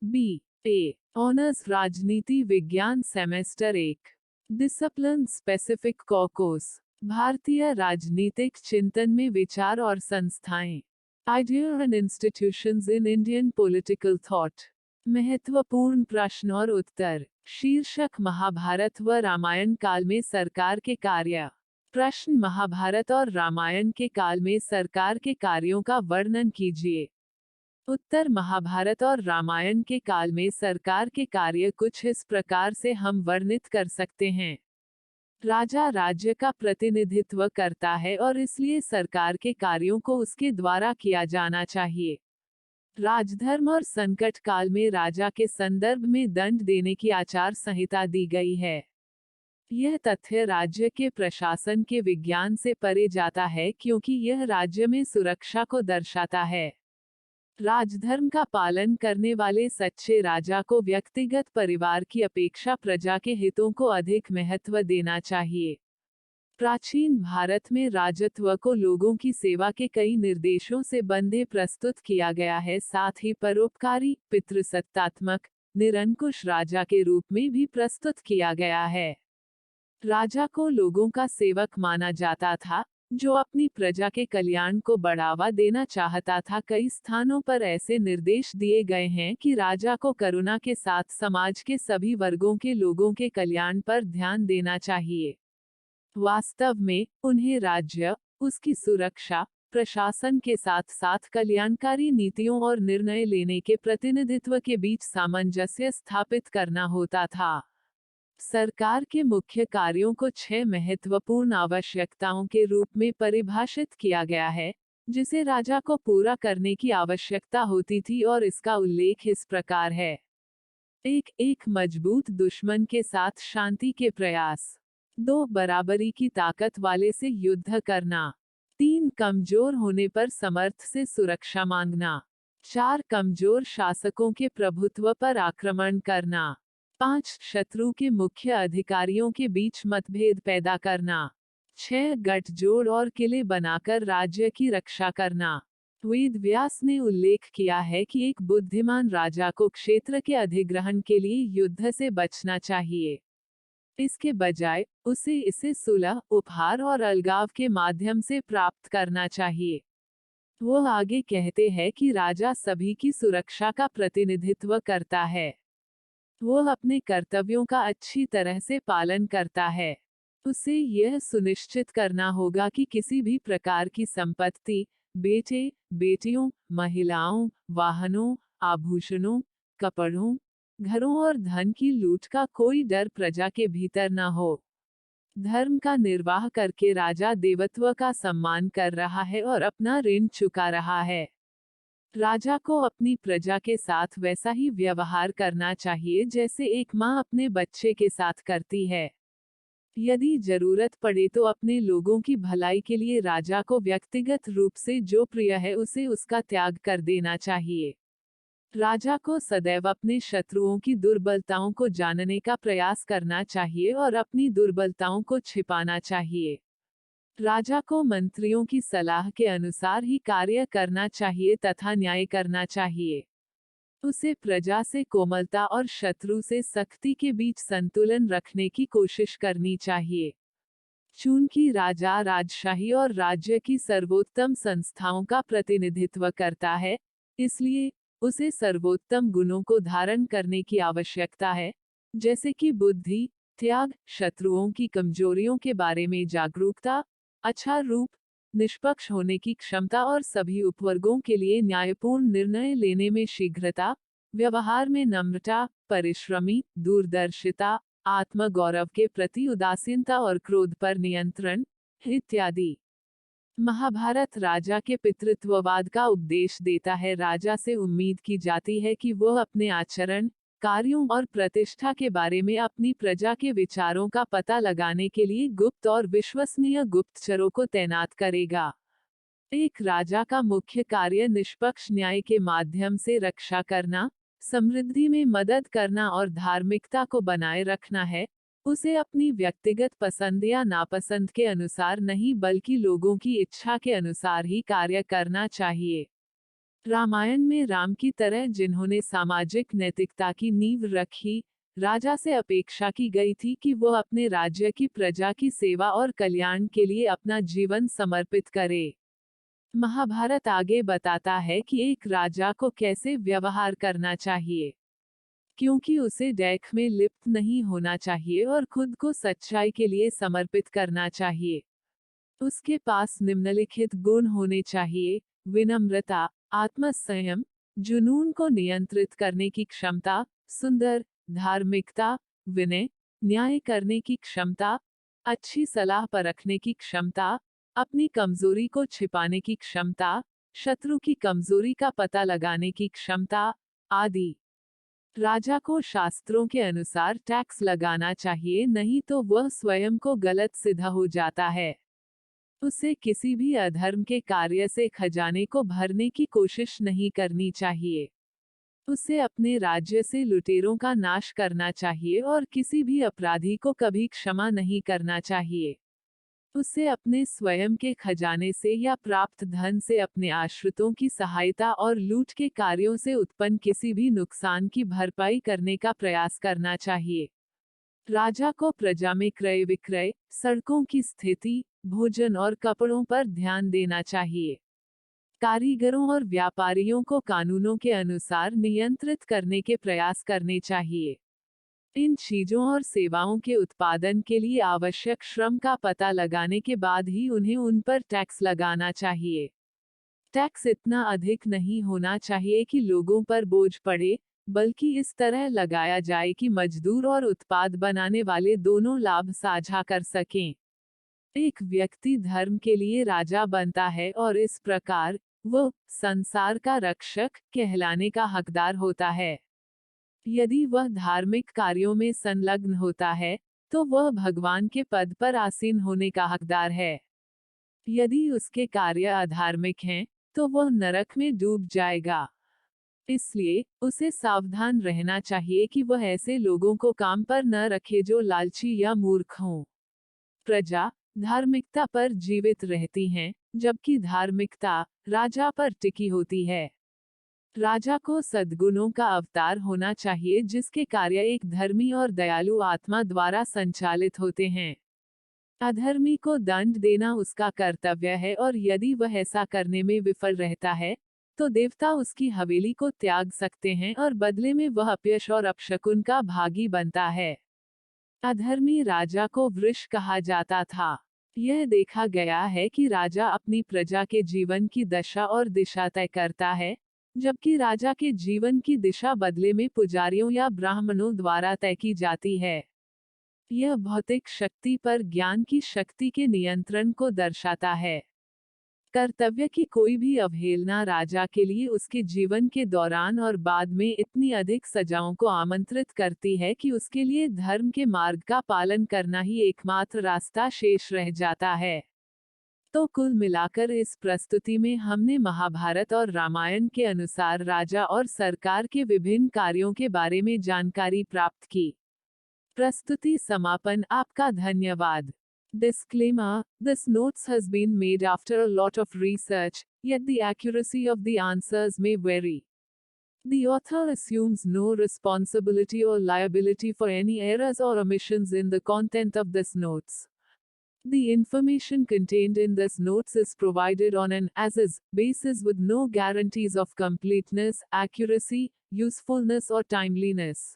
B A honours राजनीति विज्ञान semester 1 discipline specific कॉकोस भारतीय राजनीतिक चिंतन में विचार और संस्थाएं idea and institutions in Indian political thought महत्वपूर्ण प्रश्न और उत्तर शीर्षक महाभारत व रामायण काल में सरकार के कार्य प्रश्न महाभारत और रामायण के काल में सरकार के कार्यों का वर्णन कीजिए उत्तर महाभारत और रामायण के काल में सरकार के कार्य कुछ इस प्रकार से हम वर्णित कर सकते हैं। राजा राज्य का प्रतिनिधित्व करता है और इसलिए सरकार के कार्यों को उसके द्वारा किया जाना चाहिए। राजधर्म और संकट काल में राजा के संदर्भ में दंड देने की आचार संहिता दी गई है। यह तथ्य राज्य के प्रशासन के विज्ञान से परे जाता है क्योंकि यह राज्य में सुरक्षा को दर्शाता है। राजधर्म का पालन करने वाले सच्चे राजा को व्यक्तिगत परिवार की अपेक्षा प्रजा के हितों को अधिक महत्व देना चाहिए। प्राचीन भारत में राजत्व को लोगों की सेवा के कई निर्देशों से बंधे प्रस्तुत किया गया है, साथ ही परोपकारी, पितृसत्तात्मक, निरंकुश राजा के रूप में भी प्रस्तुत किया गया है। राजा को लोगों का सेवक माना जाता था, जो अपनी प्रजा के कल्याण को बढ़ावा देना चाहता था। कई स्थानों पर ऐसे निर्देश दिए गए हैं कि राजा को करुणा के साथ समाज के सभी वर्गों के लोगों के कल्याण पर ध्यान देना चाहिए। वास्तव में, उन्हें राज्य, उसकी सुरक्षा, प्रशासन के साथ साथ कल्याणकारी नीतियों और निर्णय लेने के प्रतिनिधित्व के बीच सामंजस्य स्थापित करना होता था। सरकार के मुख्य कार्यों को 6 महत्वपूर्ण आवश्यकताओं के रूप में परिभाषित किया गया है, जिसे राजा को पूरा करने की आवश्यकता होती थी, और इसका उल्लेख इस प्रकार है। 1. मजबूत दुश्मन के साथ शांति के प्रयास। 2. बराबरी की ताकत वाले से युद्ध करना। 3. कमजोर होने पर समर्थ से सुरक्षा मांगना। 4. कमजोर शासकों के प्रभुत्व पर आक्रमण करना। 5. शत्रु के मुख्य अधिकारियों के बीच मतभेद पैदा करना। 6. गठजोड़ और किले बनाकर राज्य की रक्षा करना। वेद व्यास ने उल्लेख किया है कि एक बुद्धिमान राजा को क्षेत्र के अधिग्रहण के लिए युद्ध से बचना चाहिए। इसके बजाय उसे इसे सुलह, उपहार और अलगाव के माध्यम से प्राप्त करना चाहिए। वो आगे कहते हैं कि राजा सभी की सुरक्षा का प्रतिनिधित्व करता है। वो अपने कर्तव्यों का अच्छी तरह से पालन करता है। उसे यह सुनिश्चित करना होगा कि किसी भी प्रकार की संपत्ति, बेटे, बेटियों, महिलाओं, वाहनों, आभूषणों, कपड़ों, घरों और धन की लूट का कोई डर प्रजा के भीतर न हो। धर्म का निर्वाह करके राजा देवत्व का सम्मान कर रहा है और अपना ऋण चुका रहा है। राजा को अपनी प्रजा के साथ वैसा ही व्यवहार करना चाहिए जैसे एक माँ अपने बच्चे के साथ करती है। यदि जरूरत पड़े तो अपने लोगों की भलाई के लिए राजा को व्यक्तिगत रूप से जो प्रिय है उसे उसका त्याग कर देना चाहिए। राजा को सदैव अपने शत्रुओं की दुर्बलताओं को जानने का प्रयास करना चाहिए और अपनी दुर्बलताओं को छिपाना चाहिए। राजा को मंत्रियों की सलाह के अनुसार ही कार्य करना चाहिए तथा न्याय करना चाहिए। उसे प्रजा से कोमलता और शत्रु से सख्ती के बीच संतुलन रखने की कोशिश करनी चाहिए। चूंकि राजा राजशाही और राज्य की सर्वोत्तम संस्थाओं का प्रतिनिधित्व करता है, इसलिए उसे सर्वोत्तम गुणों को धारण करने की आवश्यकता है, जैसे कि बुद्धि, त्याग, शत्रुओं की कमजोरियों के बारे में जागरूकता, अच्छा रूप, निष्पक्ष होने की क्षमता और सभी उपवर्गों के लिए न्यायपूर्ण निर्णय लेने में शीघ्रता, व्यवहार में नम्रता, परिश्रमी, दूरदर्शिता, आत्मगौरव के प्रति उदासीनता और क्रोध पर नियंत्रण इत्यादि। महाभारत राजा के पितृत्ववाद का उपदेश देता है। राजा से उम्मीद की जाती है कि वह अपने आचरण, कार्यों और प्रतिष्ठा के बारे में अपनी प्रजा के विचारों का पता लगाने के लिए गुप्त और विश्वसनीय गुप्तचरों को तैनात करेगा। एक राजा का मुख्य कार्य निष्पक्ष न्याय के माध्यम से रक्षा करना, समृद्धि में मदद करना और धार्मिकता को बनाए रखना है। उसे अपनी व्यक्तिगत पसंद या नापसंद के अनुसार नहीं बल्कि लोगों की इच्छा के अनुसार ही कार्य करना चाहिए। रामायण में राम की तरह जिन्होंने सामाजिक नैतिकता की नींव रखी, राजा से अपेक्षा की गई थी कि वो अपने राज्य की प्रजा की सेवा और कल्याण के लिए अपना जीवन समर्पित करे। महाभारत आगे बताता है कि एक राजा को कैसे व्यवहार करना चाहिए, क्योंकि उसे डैख में लिप्त नहीं होना चाहिए और खुद को सच्चाई के लिए समर्पित करना चाहिए। उसके पास निम्नलिखित गुण होने चाहिए: विनम्रता, आत्मसंयम, जुनून को नियंत्रित करने की क्षमता, सुंदर, धार्मिकता, विनय, न्याय करने की क्षमता, अच्छी सलाह परखने की क्षमता, अपनी कमजोरी को छिपाने की क्षमता, शत्रु की कमजोरी का पता लगाने की क्षमता, आदि। राजा को शास्त्रों के अनुसार टैक्स लगाना चाहिए, नहीं तो वह स्वयं को गलत सिद्ध हो जाता है। उसे किसी भी अधर्म के कार्य से खजाने को भरने की कोशिश नहीं करनी चाहिए। उसे अपने राज्य से लुटेरों का नाश करना चाहिए और किसी भी अपराधी को कभी क्षमा नहीं करना चाहिए। उसे अपने स्वयं के खजाने से या प्राप्त धन से अपने आश्रितों की सहायता और लूट के कार्यों से उत्पन्न किसी भी नुकसान की भरपाई करने का प्रयास करना चाहिए। राजा को प्रजा में क्रय विक्रय, सड़कों की स्थिति, भोजन और कपड़ों पर ध्यान देना चाहिए। कारीगरों और व्यापारियों को कानूनों के अनुसार नियंत्रित करने के प्रयास करने चाहिए। इन चीजों और सेवाओं के उत्पादन के लिए आवश्यक श्रम का पता लगाने के बाद ही उन्हें उन पर टैक्स लगाना चाहिए। टैक्स इतना अधिक नहीं होना चाहिए कि लोगों पर बोझ पड़े, बल्कि इस तरह लगाया जाए कि मजदूर और उत्पाद बनाने वाले दोनों लाभ साझा कर सकें। एक व्यक्ति धर्म के लिए राजा बनता है और इस प्रकार वह संसार का रक्षक कहलाने का हकदार होता है। यदि वह धार्मिक कार्यों में संलग्न होता है, तो वह भगवान के पद पर आसीन होने का हकदार है। यदि उसके कार्य अधार्मिक हैं, तो वह नरक में डूब जाएगा। इसलिए उसे सावधान रहना चाहिए कि वह ऐसे लोगों को काम पर न रखे जो लालची या मूर्ख हों। प्रजा धार्मिकता पर जीवित रहती हैं, जबकि धार्मिकता राजा पर टिकी होती है। राजा को सद्गुणों का अवतार होना चाहिए, जिसके कार्य एक धर्मी और दयालु आत्मा द्वारा संचालित होते हैं। अधर्मी को दंड देना उसका कर्तव्य है और यदि वह ऐसा करने में विफल रहता है, तो देवता उसकी हवेली को त्याग सकते हैं और बदले में वह अपयश और अपशकुन का भागी बनता है। अधर्मी राजा को वृष कहा जाता था। यह देखा गया है कि राजा अपनी प्रजा के जीवन की दशा और दिशा तय करता है, जबकि राजा के जीवन की दिशा बदले में पुजारियों या ब्राह्मणों द्वारा तय की जाती है। यह भौतिक शक्ति पर ज्ञान की शक्ति के नियंत्रण को दर्शाता है। कर्तव्य की कोई भी अवहेलना राजा के लिए उसके जीवन के दौरान और बाद में इतनी अधिक सजाओं को आमंत्रित करती है कि उसके लिए धर्म के मार्ग का पालन करना ही एकमात्र रास्ता शेष रह जाता है। तो कुल मिलाकर इस प्रस्तुति में हमने महाभारत और रामायण के अनुसार राजा और सरकार के विभिन्न कार्यों के बारे में जानकारी प्राप्त की। प्रस्तुति समापन। आपका धन्यवाद। Disclaimer: This notes has been made after a lot of research, yet the accuracy of the answers may vary. The author assumes no responsibility or liability for any errors or omissions in the content of this notes. The information contained in this notes is provided on an as-is basis with no guarantees of completeness, accuracy, usefulness or timeliness.